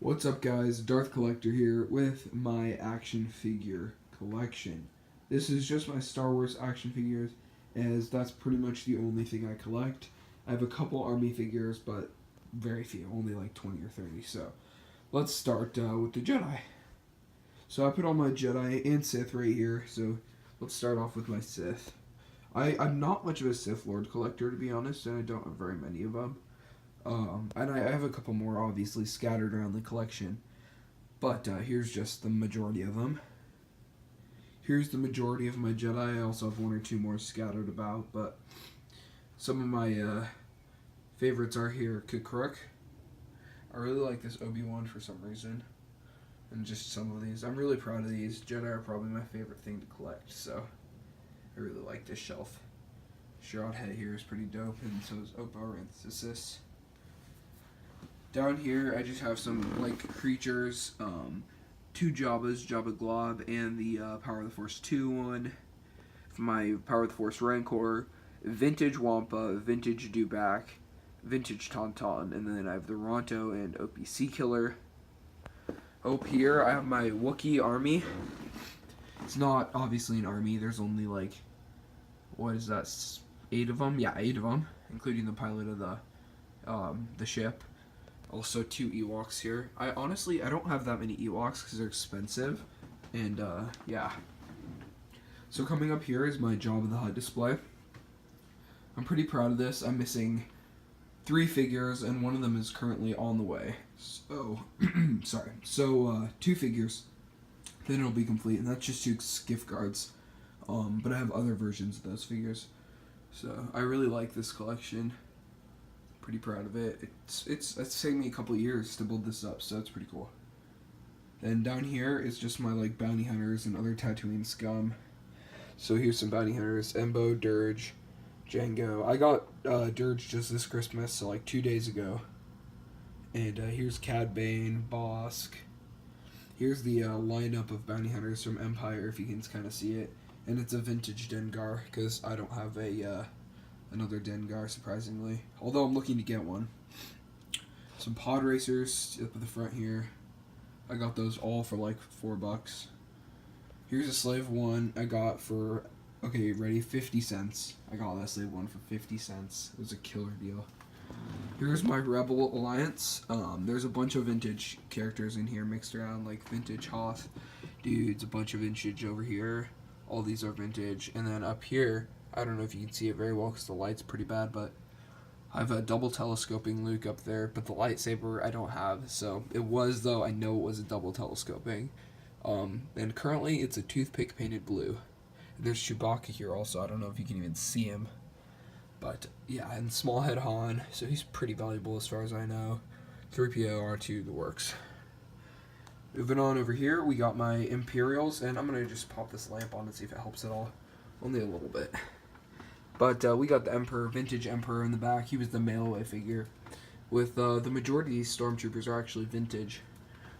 What's up, guys? Darth Collector here with my action figure collection. This is just my Star Wars action figures, as that's pretty much the only thing I collect. I have a couple army figures, but very few, only like 20 or 30. So let's start with the Jedi. So I put all my Jedi and Sith right here, so let's start off with my Sith. I'm not much of a Sith Lord collector, to be honest, and I don't have very many of them. And I have a couple more obviously scattered around the collection, but here's just the majority of them. Here's the majority of my Jedi. I also have one or two more scattered about, but some of my favorites are here. Kukruk. I really like this Obi-Wan for some reason, and just some of these. I'm really proud of these. Jedi are probably my favorite thing to collect, so I really like this shelf. Shroud head here is pretty dope, and so is Opa-Ranthesis. Down here, I just have some like creatures, two Jabbas, Jabba Glob, and the Power of the Force 2 one. My Power of the Force Rancor, Vintage Wampa, Vintage Dewback, Vintage Tauntaun, and then I have the Ronto and OPC Killer. Up here, I have my Wookiee army. It's not obviously an army. There's only like, what is that? 8 of them? Yeah, 8 of them, including the pilot of the ship. Also 2 Ewoks here. I don't have that many Ewoks because they're expensive. And yeah. So coming up here is my Jabba the Hutt display. I'm pretty proud of this. I'm missing 3 figures and one of them is currently on the way. So, sorry. So 2 figures. Then it'll be complete, and that's just 2 skiff guards. But I have other versions of those figures. So I really like this collection. Pretty proud of it. It's taken me a couple of years to build this up, so it's pretty cool. Then down here is just my like bounty hunters and other Tatooine scum. So here's some bounty hunters: Embo, Dirge, Django. I got Dirge just this Christmas, so like 2 days ago. And here's Cad Bane, Bosk. Here's the lineup of bounty hunters from Empire, if you can kind of see it. And it's a vintage Dengar, because I don't have a another Dengar, surprisingly. Although I'm looking to get one. Some pod racers up at the front here. I got those all for like $4. Here's a slave one I got for, okay, ready, 50 cents. I got that slave one for 50 cents. It was a killer deal. Here's my Rebel Alliance. There's a bunch of vintage characters in here mixed around, like vintage Hoth dudes, a bunch of vintage over here. All these are vintage. And then up here, I don't know if you can see it very well because the light's pretty bad, but I have a double telescoping Luke up there, but the lightsaber I don't have. So it was, though, I know it was a double telescoping. And currently it's a toothpick painted blue. There's Chewbacca here also. I don't know if you can even see him. But yeah, and small head Han, so he's pretty valuable as far as I know. 3PO, R2, the works. Moving on over here, we got my Imperials, and I'm going to just pop this lamp on and see if it helps at all. Only a little bit. But we got the Emperor, vintage Emperor in the back. He was the mail-away figure. With the majority of these Stormtroopers are actually vintage.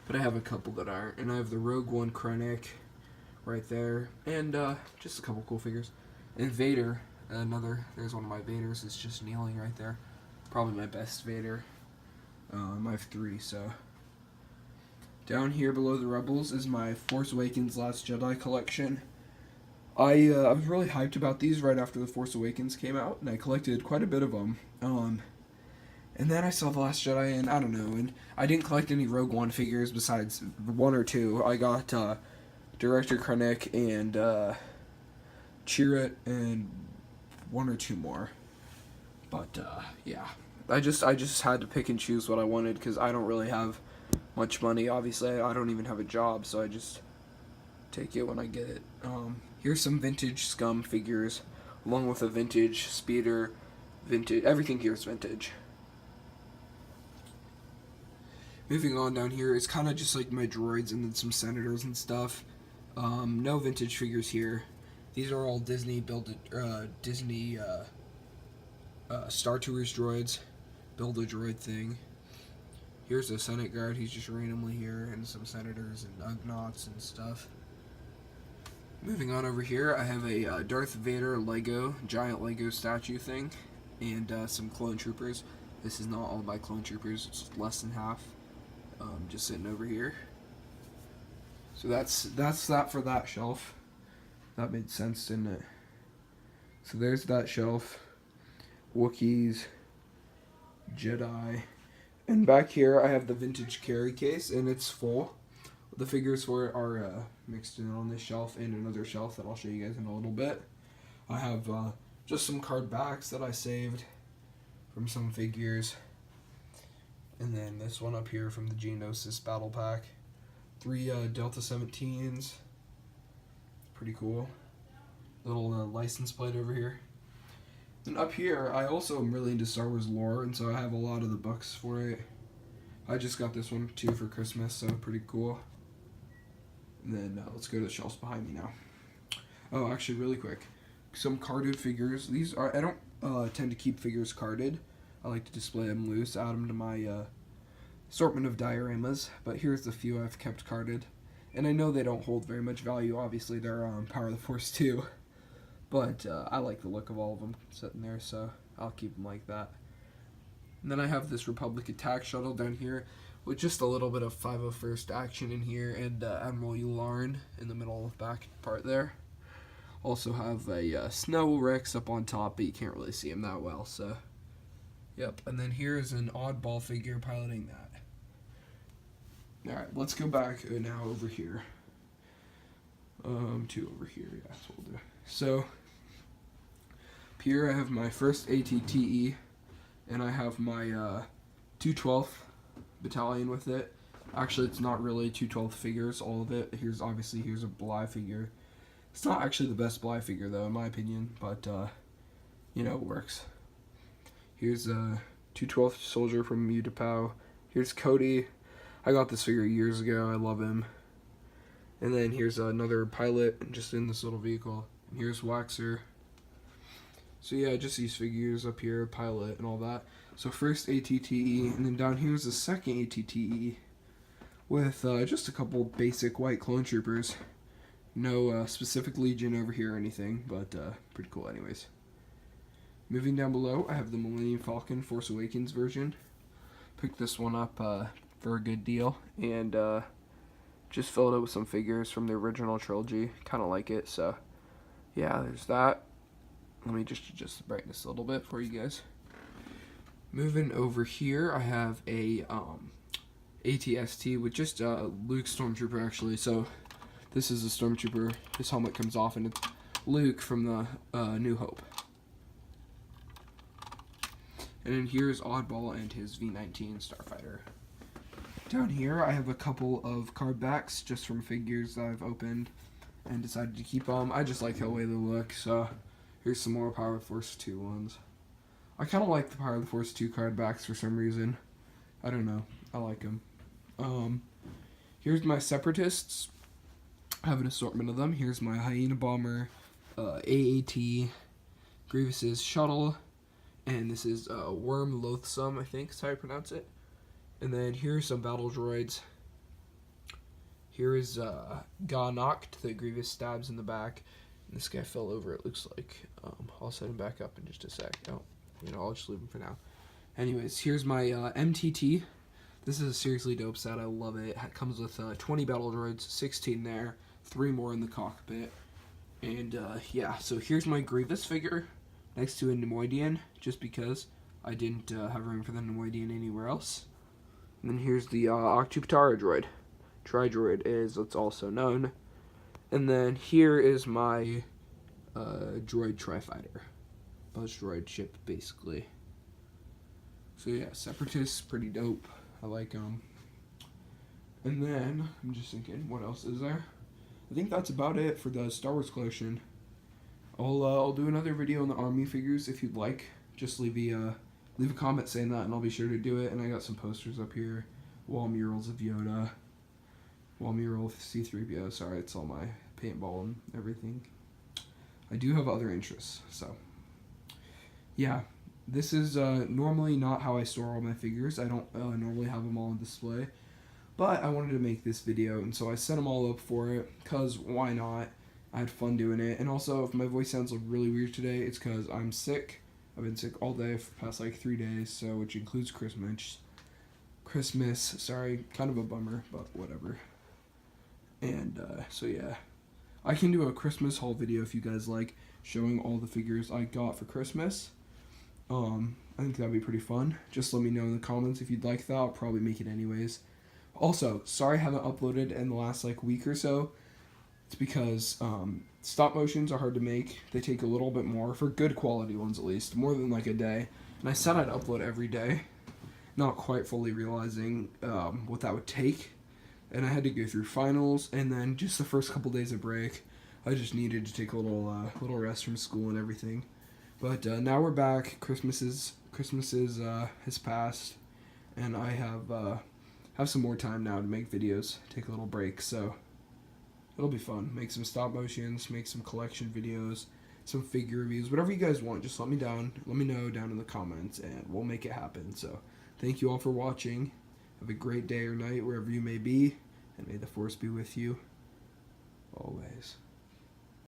But I have a couple that aren't. And I have the Rogue One Krennic right there. And just a couple cool figures. And Vader, there's one of my Vaders. It's just kneeling right there. Probably my best Vader. I have 3, so. Down here below the Rebels is my Force Awakens Last Jedi collection. I was really hyped about these right after The Force Awakens came out, and I collected quite a bit of them. And then I saw The Last Jedi, and I don't know, and I didn't collect any Rogue One figures besides 1 or 2. I got Director Krennic and Chirrut and 1 or 2 more. But yeah, I just had to pick and choose what I wanted because I don't really have much money. Obviously, I don't even have a job, so I just take it when I get it. Here's some vintage scum figures, along with a vintage speeder, vintage, everything here is vintage. Moving on down here, it's kind of just like my droids and then some senators and stuff. No vintage figures here. These are all Disney Star Tours droids, build a droid thing. Here's a Senate guard, he's just randomly here, and some senators and Ugnaughts and stuff. Moving on over here, I have a Darth Vader giant Lego statue thing, and some clone troopers. This is not all my clone troopers, it's less than half. just sitting over here. So that's that for that shelf. That made sense, didn't it? So there's that shelf. Wookiees, Jedi, and back here I have the vintage carry case, and it's full. The figures for it are mixed in on this shelf and another shelf that I'll show you guys in a little bit. I have just some card backs that I saved from some figures, and then this one up here from the Geonosis Battle Pack. 3 Delta 17s. Pretty cool. Little license plate over here. And up here, I also am really into Star Wars lore, and so I have a lot of the books for it. I just got this one too for Christmas, so pretty cool. And then let's go to the shelves behind me now. Oh, actually, really quick, some carded figures. These are, I don't tend to keep figures carded. I like to display them loose, add them to my assortment of dioramas. But here's the few I've kept carded, and I know they don't hold very much value. Obviously, they're Power of the Force 2. But I like the look of all of them sitting there, so I'll keep them like that. And then I have this Republic Attack Shuttle down here with just a little bit of 501st action in here, and Admiral Yularen in the middle of the back part there. Also have a Snow Rex up on top, but you can't really see him that well, so yep. And then here is an oddball figure piloting that. Alright, let's go back now over here. To over here, yeah, that's what we'll do. So, here I have my first ATTE, and I have my 212th battalion with it. Actually, it's not really 212th figures, all of it. Here's a Bly figure. It's not actually the best Bly figure, though, in my opinion, but, you know, it works. Here's a 212th soldier from Utapau. Here's Cody. I got this figure years ago. I love him. And then here's another pilot just in this little vehicle. And here's Waxer. So yeah, just these figures up here, pilot and all that. So first ATTE, and then down here's the second ATTE with just a couple basic white clone troopers. No specific Legion over here or anything, but pretty cool anyways. Moving down below, I have the Millennium Falcon Force Awakens version. Picked this one up for a good deal, and just filled it with some figures from the original trilogy. Kind of like it, so yeah, there's that. Let me just adjust the brightness a little bit for you guys. Moving over here, I have a ATST with just Luke Stormtrooper, actually. So this is a Stormtrooper. His helmet comes off, and it's Luke from the New Hope. And then here's Oddball and his V-19 Starfighter. Down here, I have a couple of card backs just from figures that I've opened and decided to keep them. I just like the way they look, so here's some more Power of the Force 2 ones. I kind of like the Power of the Force 2 card backs for some reason. I don't know. I like them. Here's my Separatists. I have an assortment of them. Here's my Hyena Bomber, AAT, Grievous's Shuttle, and this is Worm Loathsome, I think is how you pronounce it. And then here's some battle droids. Here is Ga-Noct that Grievous stabs in the back. And this guy fell over, it looks like. I'll set him back up in just a sec. Oh, you know, I'll just leave him for now. Anyways, here's my MTT. This is a seriously dope set. I love it. It comes with 20 battle droids, 16 there, 3 more in the cockpit. And yeah, so here's my Grievous figure next to a Nemoidian, just because I didn't have room for the Nemoidian anywhere else. And then here's the Octupatara droid. Tri-droid as it's also known. And then here is my droid Tri-Fighter. Buzz droid ship, basically. So yeah, Separatists, pretty dope. I like them. And then, I'm just thinking, what else is there? I think that's about it for the Star Wars collection. I'll do another video on the Army figures if you'd like. Just leave a comment saying that, and I'll be sure to do it. And I got some posters up here, wall murals of Yoda, wall mural of C-3PO. Sorry, it's all my paintball and everything. I do have other interests, so yeah. This is normally not how I store all my figures. I don't normally have them all on display, but I wanted to make this video, and so I set them all up for it, because why not? I had fun doing it. And also, if my voice sounds really weird today, it's because I'm sick. I've been sick all day for the past like 3 days, so which includes Christmas. Christmas. Sorry, kind of a bummer, but whatever. And so yeah, I can do a Christmas haul video if you guys like, showing all the figures I got for Christmas. I think that'd be pretty fun. Just let me know in the comments if you'd like that. I'll probably make it anyways. Also, sorry I haven't uploaded in the last like week or so. It's because stop motions are hard to make. They take a little bit more, for good quality ones at least, more than like a day. And I said I'd upload every day, not quite fully realizing what that would take. And I had to go through finals, and then just the first couple days of break, I just needed to take a little rest from school and everything. But now we're back. Christmas has passed, and I have some more time now to make videos. Take a little break, so it'll be fun. Make some stop motions, make some collection videos, some figure reviews, whatever you guys want. Just let me know down in the comments, and we'll make it happen. So thank you all for watching. Have a great day or night wherever you may be, and may the force be with you.